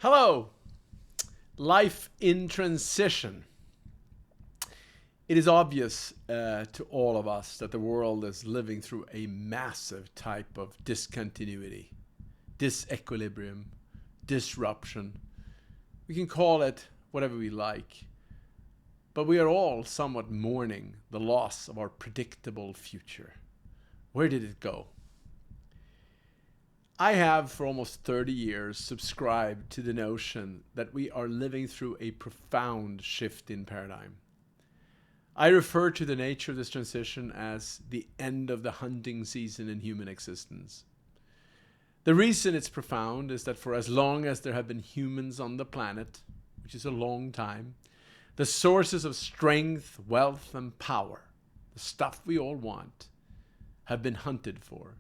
Hello! Life in transition. It is obvious to all of us that the world is living through a massive type of discontinuity, disequilibrium, disruption. We can call it whatever we like, but we are all somewhat mourning the loss of our predictable future. Where did it go? I have, for almost 30 years, subscribed to the notion that we are living through a profound shift in paradigm. I refer to the nature of this transition as the end of the hunting season in human existence. The reason it's profound is that for as long as there have been humans on the planet, which is a long time, the sources of strength, wealth, and power, the stuff we all want, have been hunted for.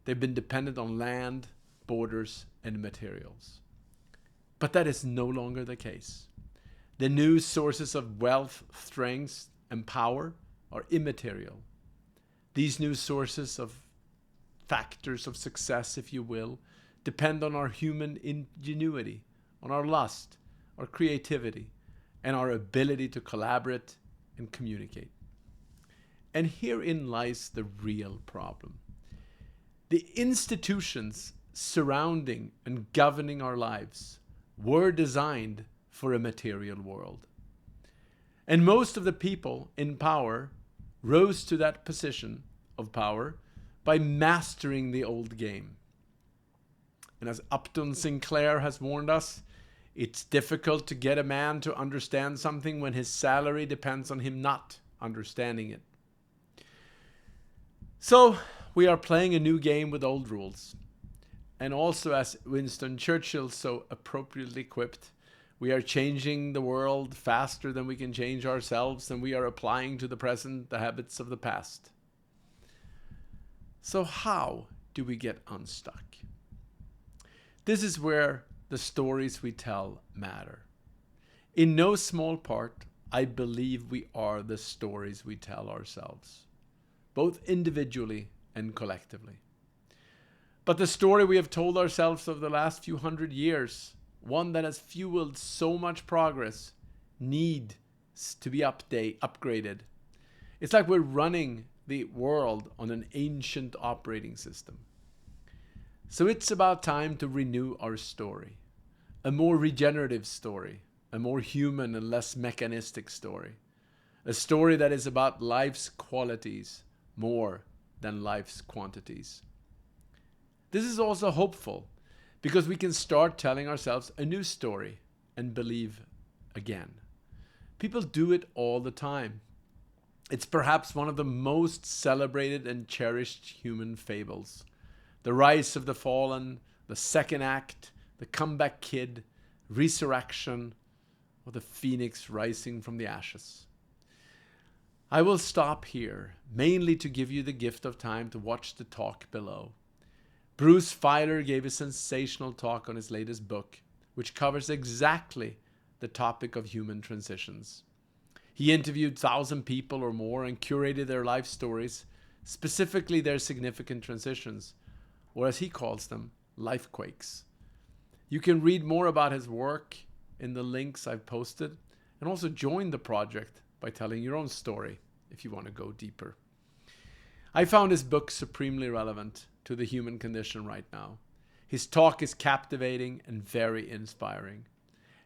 They've been dependent on land, borders, and materials. But that is no longer the case. The new sources of wealth, strength, and power are immaterial. These new sources of factors of success, if you will, depend on our human ingenuity, on our lust, our creativity, and our ability to collaborate and communicate. And herein lies the real problem. The institutions surrounding and governing our lives were designed for a material world. And most of the people in power rose to that position of power by mastering the old game. And as Upton Sinclair has warned us, it's difficult to get a man to understand something when his salary depends on him not understanding it. So, we are playing a new game with old rules. And also, as Winston Churchill so appropriately quipped, we are changing the world faster than we can change ourselves, and we are applying to the present the habits of the past. So how do we get unstuck? This is where the stories we tell matter. In no small part, I believe we are the stories we tell ourselves, both individually and collectively. But the story we have told ourselves over the last few hundred years, one that has fueled so much progress, needs to be upgraded. It's like we're running the world on an ancient operating system. So it's about time to renew our story. A more regenerative story, a more human and less mechanistic story. A story that is about life's qualities more than life's quantities. This is also hopeful because we can start telling ourselves a new story and believe again. People do it all the time. It's perhaps one of the most celebrated and cherished human fables. The rise of the fallen, the second act, the comeback kid, resurrection, or the phoenix rising from the ashes. I will stop here, mainly to give you the gift of time to watch the talk below. Bruce Feiler gave a sensational talk on his latest book, which covers exactly the topic of human transitions. He interviewed 1,000 people or more and curated their life stories, specifically their significant transitions, or as he calls them, life quakes. You can read more about his work in the links I've posted, and also join the project by telling your own story if you want to go deeper. I found his book supremely relevant to the human condition right now. His talk is captivating and very inspiring.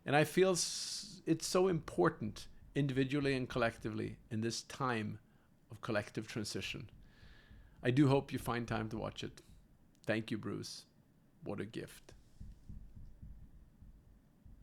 And I feel it's so important individually and collectively in this time of collective transition. I do hope you find time to watch it. Thank you, Bruce. What a gift.